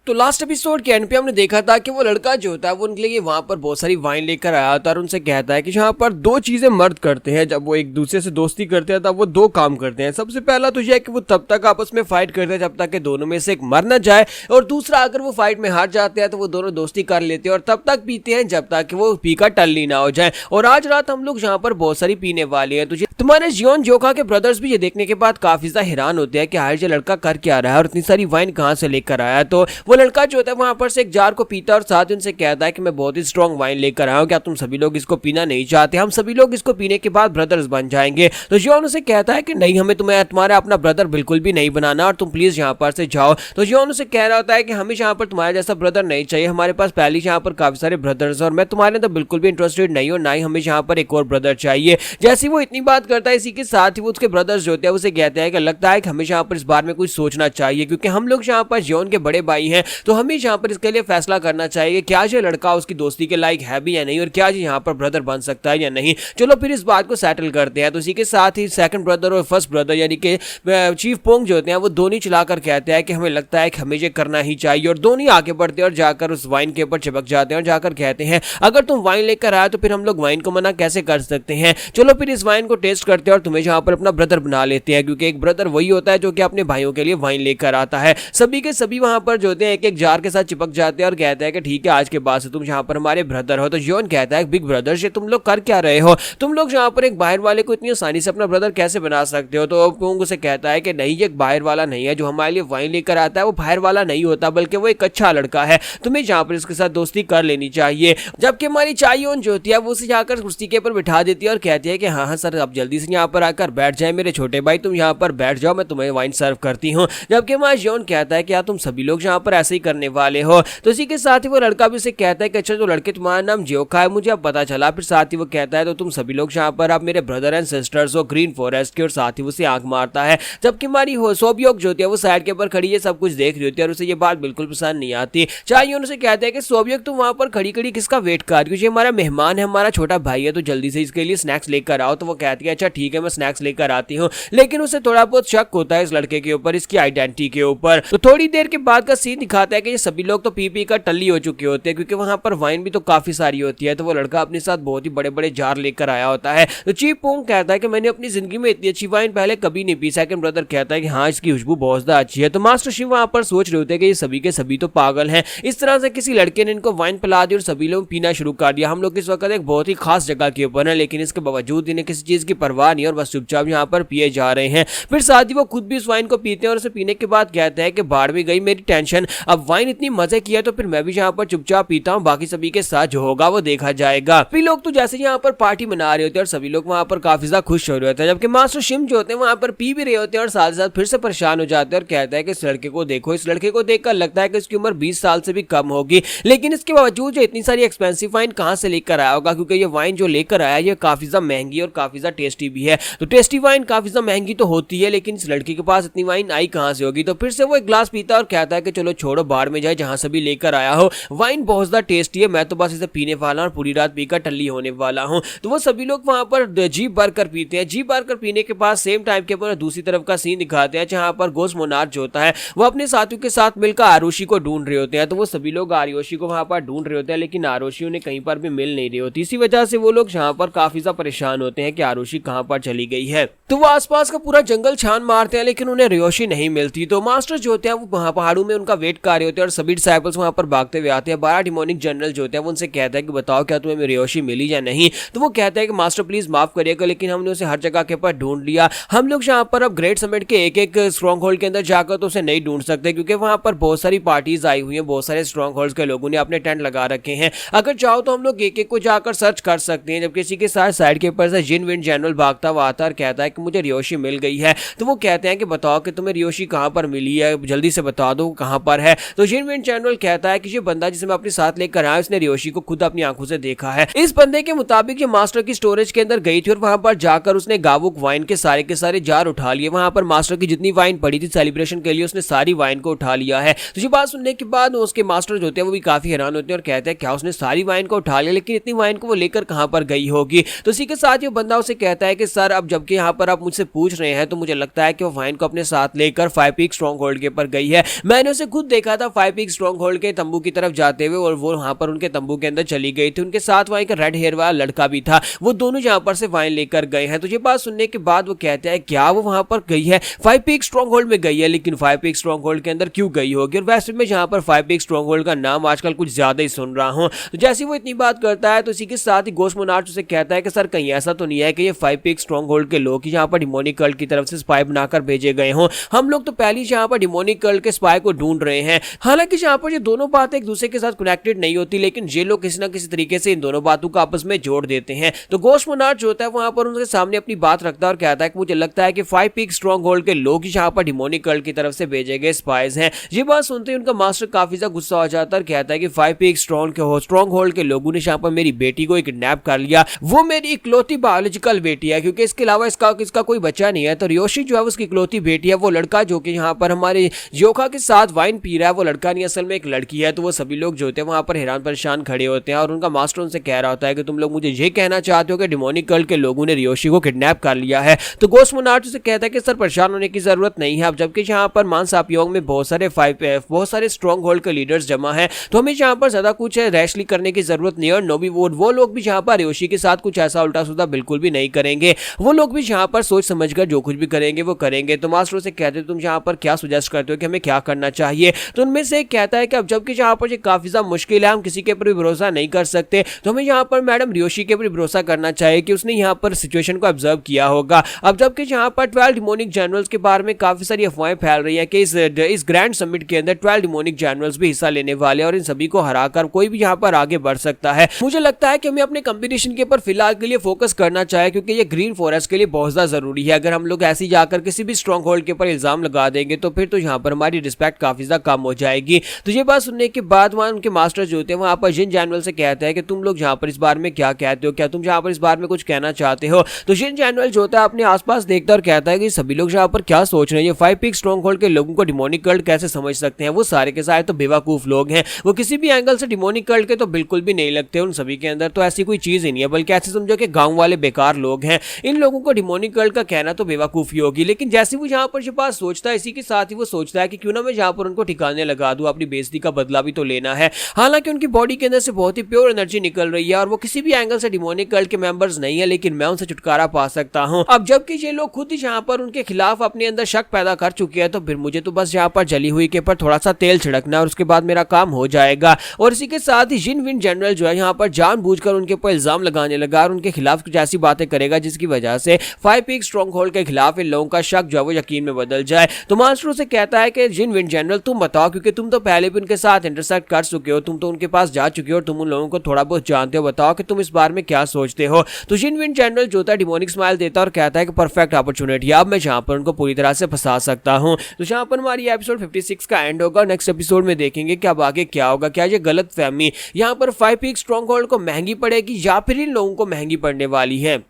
तो last episode के and पे हमने देखा था कि वो लड़का जो होता है वो उनके लिए वहां पर बहुत सारी वाइन लेकर आया था और उनसे कहता है कि यहाँ पर दो चीजें मर्द करते हैं जब वो एक दूसरे से दोस्ती करते हैं तब वो दो काम करते हैं। सबसे पहला तो यह है कि वो तब तक आपस में फाइट करते हैं जब तक कि दोनों में से एक मर न जाए, और दूसरा अगर वो फाइट में हार जाते हैं तो वो दोनों दोस्ती कर लेते हैं और तब तक पीते हैं जब तक कि वो पीकर टल्ली ना हो जाए। और आज रात हम लोग यहाँ पर बहुत सारी पीने वाले हैं। तुझे तुम्हारे जियोन जोखा के ब्रदर्स भी ये देखने के बाद काफी ज्यादा हैरान होते हैं कि आज ये लड़का कर क्या रहा है और इतनी सारी वाइन कहाँ से लेकर आया है। तो वो लड़का जो होता है वहां पर से एक जार को पीता है और साथ ही उनसे कहता है कि मैं बहुत ही स्ट्रॉन्ग वाइन लेकर आया हूं, क्या तुम सभी लोग इसको पीना नहीं चाहते? हम सभी लोग इसको पीने के बाद ब्रदर्स बन जाएंगे। तो जियोन उसे कहता है कि नहीं, हमें तुम्हारा अपना ब्रदर बिल्कुल भी नहीं बनाना और तुम प्लीज यहाँ पर से जाओ। तो जियोन उसे कह रहा होता है कि हमें यहाँ पर तुम्हारे जैसा ब्रदर नहीं चाहिए, हमारे पास पहले यहाँ पर काफी सारे ब्रदर्स और मैं तुम्हारे अंदर बिल्कुल भी इंटरेस्टेड नहीं हूँ, ना ही हमें यहाँ पर एक और ब्रदर चाहिए। जैसे वो इतनी बात करता है इसी के साथ ही वो उसके ब्रदर्स जो होते हैं उसे कहते हैं कि लगता है कि हमें यहाँ पर इस बारे में कुछ सोचना चाहिए क्योंकि हम लोग यहाँ पर जियोन के बड़े भाई हैं, तो हमें यहाँ पर इसके लिए फैसला करना चाहिए क्या ये लड़का उसकी दोस्ती के लायक है भी या नहीं और क्या ये यहाँ पर ब्रदर बन सकता है या नहीं। चलो फिर इस बात को सेटल करते हैं। तो इसी के साथ ही सेकंड ब्रदर और फर्स्ट ब्रदर यानी कि चीफ पोंग जो होते हैं वो दोनों चलाकर कहते हैं कि हमें लगता है कि हमें ये करना ही चाहिए, और दोनों आगे बढ़ते हैं और जाकर उस वाइन के ऊपर चिपक जाते हैं और जाकर कहते हैं अगर तुम वाइन लेकर आए तो फिर हम लोग वाइन को मना कैसे कर सकते हैं, चलो फिर इस वाइन को टेस्ट करते हैं और तुम्हें यहाँ पर अपना ब्रदर बना लेते हैं, क्योंकि एक ब्रदर वही होता है जो कि अपने भाइयों के लिए वाइन लेकर आता है। सभी के सभी वहां पर जो होते हैं एक एक जार के साथ चिपक जाते हैं और कहते हैं कि ठीक है आज के बाद से तुम यहाँ पर हमारे ब्रदर हो। तो जियोन कहता है बिग ब्रदर ये तुम लोग कर क्या रहे हो, तुम लोग यहाँ पर एक बाहर वाले को इतनी आसानी से अपना ब्रदर कैसे बना सकते हो। तो पोंग उसे कहता है कि नहीं, ये एक बाहर वाला नहीं है, जो हमारे लिए वाइन लेकर आता है वो बाहर वाला नहीं होता बल्कि वो एक अच्छा लड़का है, तुम्हें यहाँ पर इसके साथ दोस्ती कर लेनी चाहिए। जबकि हमारी चायोन जो होती है वो उसे जाकर कुर्सी के ऊपर बिठा देती है और कहती है कि हाँ हाँ सर आप जल्दी से यहाँ पर आकर बैठ जाए मेरे छोटे भाई, तुम यहाँ पर बैठ जाओ, मैं तुम्हें वाइन सर्व करती हूँ। जबकि हमारा जियोन कहता है कि तुम सभी लोग यहाँ पर ऐसे ही करने वाले हो। तो इसी के साथ ही वो लड़का भी उसे कहता है कि अच्छा जो लड़के तुम्हारा नाम जियोखा है मुझे अब पता चला। फिर साथ ही वो कहता है तो तुम सभी लोग यहाँ पर आप मेरे ब्रदर एंड सिस्टर्स हो ग्रीन फॉरेस्ट के, और साथ ही उसे आंख मारता है। जबकि हमारी सोबियोक जो होती है वो साइड के ऊपर खड़ी है, सब कुछ देख रही होती है और उसे ये बात बिल्कुल पसंद नहीं आती। चाहिए उनसे कहते हैं कि सोबियोक तुम वहां पर खड़ी खड़ी किसका वेट कर रही हो, ये हमारा मेहमान है, हमारा छोटा भाई है, तो जल्दी से इसके लिए स्नैक्स लेकर आओ। तो वो कहती है अच्छा ठीक है मैं स्नैक्स लेकर आती हूँ, लेकिन उसे थोड़ा बहुत शक होता है इस लड़के के ऊपर, इसकी आइडेंटिटी के ऊपर। तो थोड़ी देर के बाद का सीन दिखाता है कि ये सभी लोग तो पी पी कर टल्ली हो चुके होते हैं क्योंकि वहां पर वाइन भी तो काफी सारी होती है। तो वो लड़का अपने साथ बहुत ही बड़े बड़े जार लेकर आया होता है। तो चीफ पोंग कहता है कि मैंने अपनी जिंदगी में इतनी अच्छी वाइन पहले कभी नहीं पी। सेकंड ब्रदर कहता है कि हाँ इसकी खुशबू बहुत ज्यादा अच्छी है। तो मास्टर शिव वहां पर सोच रहे होते हैं कि ये सभी के सभी तो पागल हैं, इस तरह से किसी लड़के ने इनको वाइन पिला दी और सभी लोग पीना शुरू कर दिया। हम लोग इस वक्त एक बहुत ही खास जगह के ऊपर है, लेकिन इसके बावजूद इन्हें किसी चीज की परवाह नहीं और बस चुपचाप यहाँ पर पिए जा रहे हैं। फिर साथ ही वो खुद भी इस वाइन को पीते हैं और उसे पीने के बाद कहते हैं कि बाढ़ में गई मेरी टेंशन, अब वाइन इतनी मजे की है तो फिर मैं भी यहाँ पर चुपचाप पीता हूँ, बाकी सभी के साथ जो होगा वो देखा जाएगा। फिर लोग तो जैसे यहाँ पर पार्टी मना रहे होते हैं और सभी लोग वहां पर काफी ज्यादा खुश हो रहे होते हैं, जबकि मास्टर शिम जो होते हैं वहां पर पी भी रहे होते हैं और साथ साथ फिर से परेशान हो जाते हैं और कहता है कि इस लड़के को देखो, इस लड़के को देखकर लगता है कि इसकी उम्र 20 साल से भी कम होगी, लेकिन इसके बावजूद इतनी सारी एक्सपेंसिव वाइन कहां से लेकर आया होगा, क्योंकि ये वाइन जो लेकर आया ये काफी ज्यादा महंगी और काफी ज्यादा टेस्टी भी है। तो टेस्टी वाइन काफी ज्यादा महंगी तो होती है, लेकिन इस लड़के के पास इतनी वाइन आई कहां से होगी। तो फिर से वो एक ग्लास पीता और कहता है कि चलो छोड़ो, बाहर में जाए जहां से भी लेकर आया हो, वाइन बहुत ज्यादा टेस्टी है, मैं तो बस इसे पीने वाला और पूरी रात पीकर टल्ली होने वाला हूं। तो वो सभी लोग वहां पर जी भर कर पीते हैं। जी भर कर पीने के बाद सेम टाइम के ऊपर दूसरी तरफ का सीन दिखाते हैं जहां पर गोस्ट मोनार्क जो होता है वो अपने साथियों के साथ मिलकर आरुषि को ढूंढ रहे होते हैं। तो वो सभी लोग आरुषि को वहां पर ढूंढ रहे होते हैं, लेकिन आरुषि उन्हें कहीं पर भी मिल नहीं रही होती। इसी वजह से वो लोग यहाँ पर काफी ज्यादा परेशान होते हैं कि आरुषि कहां पर चली गई है। तो वो आसपास का पूरा जंगल छान मारते हैं, लेकिन उन्हें रियोशी नहीं मिलती। तो मास्टर जो होते हैं वो वहां पहाड़ों में उनका वेट कर रहे होते हैं और सभी डिसाइपल्स वहां पर भागते हुए आते हैं। 12 डिमोनिक जनरल जो होते हैं वो उनसे कहता है कि बताओ क्या तुम्हें रियोशी मिली या नहीं। तो वो कहता है कि मास्टर प्लीज माफ करिएगा, लेकिन हमने उसे हर जगह के ऊपर ढूंढ लिया, हम लोग यहाँ पर अब ग्रेट समिट के एक एक स्ट्रॉन्ग होल्ड के अंदर जाकर तो उसे नहीं ढूंढ सकते, क्योंकि वहां पर बहुत सारी पार्टीज आई हुई है, बहुत सारे स्ट्रॉन्ग होल्ड्स के लोगों ने अपने टेंट लगा रखे हैं, अगर चाहो तो हम लोग एक एक को जाकर सर्च कर सकते हैं। जब किसी के साथ साइड के ऊपर से जिन विंड जनरल भागता हुआ आता और कहता है कि मुझे रियोशी मिल गई है। तो वो कहते हैं कि बताओ कि तुम्हें रियोशी कहां पर मिली है, जल्दी से बता दो कहां पर है। तो जिन विंड जनरल कहता है कि ये बंदा जिसे मैं अपने साथ लेकर आया उसने रियोशी को खुद अपनी आंखों से देखा है। इस बंदे के मुताबिक ये मास्टर की स्टोरेज के अंदर गई थी और वहां पर जाकर उसने गावुक वाइन के सारे जार उठा लिए। वहां पर मास्टर की जितनी वाइन पड़ी थी सेलिब्रेशन के लिए उसने सारी वाइन को उठा लिया है। तो ये बात सुनने के बाद उसके मास्टर जो होते हैं वो भी काफी हैरान होते हैं और कहते हैं क्या उसने सारी वाइन को उठा लिया, लेकिन इतनी वाइन को वो लेकर कहां पर गई होगी। तो इसी के साथ ये बंदा उसे कहता है कि सर अब जबकि यहाँ पर आप मुझसे पूछ रहे हैं तो मुझे लगता है कि वो वाइन को अपने साथ लेकर 5 पीक स्ट्रॉन्ग होल्ड के ऊपर गई है, मैंने उसे खुद देखा था फाइव पीक स्ट्रॉन्ग होल्ड के तंबू की तरफ जाते हुए और वो वहां पर उनके तंबू के अंदर चली गई थी। उनके साथ वहां एक रेड हेयर वाला लड़का भी था, वो दोनों जहां पर से वाइन लेकर गए हैं। तो ये बात सुनने के बाद वो कहते हैं क्या वो वहां पर गई है, फाइव पीक स्ट्रॉन्ग होल्ड में गई है, लेकिन फाइव पीक स्ट्रॉन्ग होल्ड के अंदर क्यों गई होगी। और वैसे में जहां पर फाइव पीक स्ट्रॉन्ग होल्ड का नाम आजकल कुछ ज्यादा ही सुन रहा हूं, तो जैसे वो इतनी बात करता है तो इसी के साथ ही घोस्ट मोनार्च उसे कहता है कि सर कहीं ऐसा तो नहीं है कि ये फाइव पीक स्ट्रॉन्ग होल्ड के लोग जहां पर डिमोनिक कल्ट की तरफ से स्पाई बनाकर भेजे गए हों। हम लोग तो पहले ही जहां पर डिमोनिक कल्ट के स्पाई को ढूंढ रहे हैं। हालांकि जहां पर ये दोनों बातें एक दूसरे के साथ कनेक्टेड नहीं होती, लेकिन ये लोग किसी ना किसी तरीके से इन दोनों बातों को आपस में जोड़ देते हैं। तो घोस्ट मोनार्च जो होता है वहां पर उनके सामने अपनी बात रखता है और कहता है कि मुझे लगता है कि फाइव पीक स्ट्रॉन्ग होल्ड के लोग जहां पर डिमोनिक कल्ट की तरफ से भेजे गए स्पाइज हैं। ये बात सुनते ही उनका मास्टर काफी ज्यादा गुस्सा हो जाता है और कहता है कि फाइव पीक स्ट्रॉन्ग होल्ड के लोगों ने जहां पर मेरी बेटी को किडनैप कर लिया, वो मेरी इकलौती बायोलॉजिकल बेटी है, क्योंकि इसके अलावा इसका कोई बच्चा नहीं है। तो रियोशी जो है उसकी इकलौती बेटी है। वो लड़का जो कि यहाँ पर हमारे योखा के साथ वाइन पी रहा है, वो लड़का नहीं असल में एक लड़की है। तो वो सभी लोग जो होते हैं वहां पर हैरान परेशान खड़े होते हैं और उनका मास्टर उनसे कह रहा होता है कि तुम लोग मुझे ये कहना चाहते हो कि डिमोनिक कल्ट के लोगों ने रियोशी को किडनैप कर लिया है। तो घोस्ट मोनार्च से कहता है कि सर परेशान होने की जरूरत नहीं है। अब जबकि यहाँ पर मानसापियोंग में बहुत सारे स्ट्रॉन्ग होल्ड के लीडर्स जमा है, तो हमें यहाँ पर ज्यादा कुछ रैशली करने की जरूरत नहीं है। और नोबी वो लोग भी यहाँ पर रियोशी के साथ कुछ ऐसा उल्टा सीधा बिल्कुल भी नहीं करेंगे। वो लोग भी यहाँ पर सोच समझकर जो कुछ भी करेंगे वो करेंगे। तो मास्टर से कहते तुम यहाँ पर क्या सुजेस्ट करते हो कि हमें क्या करना चाहिए। तो उनमें से एक कहता है कि अब जबकि यहाँ पर ये काफी ज्यादा मुश्किल है, हम किसी के ऊपर भी भरोसा नहीं कर सकते, तो हमें यहाँ पर मैडम रियोशी के ऊपर भरोसा करना चाहिए कि उसने यहाँ पर सिचुएशन को ऑब्जर्व किया होगा। अब जबकि यहाँ पर 12 डिमोनिक जनरल्स के बारे में काफी सारी अफवाहें फैल रही है कि इस ग्रैंड समिट के अंदर 12 डिमोनिक जनरल्स भी हिस्सा लेने वाले और इन सभी को हराकर कोई भी यहाँ पर आगे बढ़ सकता है। मुझे लगता है कि हमें अपने कंपटीशन के ऊपर फिलहाल के लिए फोकस करना चाहिए, क्योंकि ये ग्रीन फॉरेस्ट के लिए बहुत ज्यादा जरूरी है। अगर हम लोग ऐसे जाकर किसी भी स्ट्रॉन्ग होल्ड के ऊपर इल्जाम लगा देंगे तो फिर तो यहाँ पर हमारी रिस्पेक्ट काफी ज्यादा कम हो जाएगी। तो ये बात सुनने के बाद वहां उनके मास्टर जो होते हैं वहां पर जिन जनरल से कहते हैं कि तुम लोग यहाँ पर इस बारे में क्या कहते हो, क्या तुम यहाँ पर इस बारे में कुछ कहना चाहते हो। तो जिन जनरल जो होता है अपने आसपास देखता और कहता है कि सभी लोग यहाँ पर क्या सोच रहे हैं, ये फाइव पीक स्ट्रॉन्ग होल्ड के लोगों को डिमोनिक कल्ट कैसे समझ सकते हैं। वो सारे के सारे तो बेवकूफ लोग हैं, वो किसी भी एंगल से डिमोनिक कल्ट के तो बिल्कुल भी नहीं लगते। उन सभी के अंदर तो ऐसी कोई चीज ही नहीं है, बल्कि ऐसे समझो कि गांव वाले बेकार लोग हैं। इन लोगों को डिमोनिक कल्ट का कहना तो बेवकूफी होगी। लेकिन जैसे वो यहाँ पर जो बात सोचता है, इसी के साथ ही वो सोचता है कि क्यों ना मैं यहाँ पर उनको ठिकाने लगा दूं, अपनी बेइज्जती का बदला भी तो लेना है। हालांकि उनकी बॉडी के अंदर से बहुत ही प्योर एनर्जी निकल रही है और वो किसी भी एंगल से डिमोनिक कल्ट के मेंबर्स नहीं है, लेकिन मैं उनसे छुटकारा पा सकता हूं। अब जबकि ये लोग खुद ही यहाँ पर उनके खिलाफ अपने अंदर शक पैदा कर चुके हैं, तो फिर मुझे तो बस यहाँ पर जली हुई के ऊपर थोड़ा सा तेल छिड़कना और उसके बाद मेरा काम हो जाएगा। और इसी के साथ ही जिन विन जनरल जो है यहाँ पर जानबूझकर उनके ऊपर इल्जाम लगाने लगा और उनके खिलाफ कुछ ऐसी बातें करेगा जिसकी वजह से फाइव पीक स्ट्रॉन्ग होल्ड के खिलाफ इन लोगों का शक जो है वो यकीन में बदल जाए। तो मास्टर से कहता है कि जिन विन जनरल तुम बताओ, क्योंकि तुम तो पहले भी उनके साथ इंटरसेक्ट कर चुके हो, तुम तो उनके पास जा चुके हो और तुम उन लोगों को थोड़ा बहुत जानते हो, बताओ कि तुम इस बारे में क्या सोचते हो। तो जिन विन जनरल जो होता है डिमोनिक स्माइल देता है और कहता है कि परफेक्ट अपॉर्चुनिटी, अब मैं जहां पर उनको पूरी तरह से फंसा सकता हूं। तो जहां पर हमारी एपिसोड 56 का एंड होगा। नेक्स्ट एपिसोड में देखेंगे कि अब आगे क्या होगा, क्या ये गलत फहमी यहाँ पर फाइव पीक स्ट्रॉन्ग होल्ड को महंगी पड़ेगी या फिर इन लोगों को महंगी पड़ने वाली है।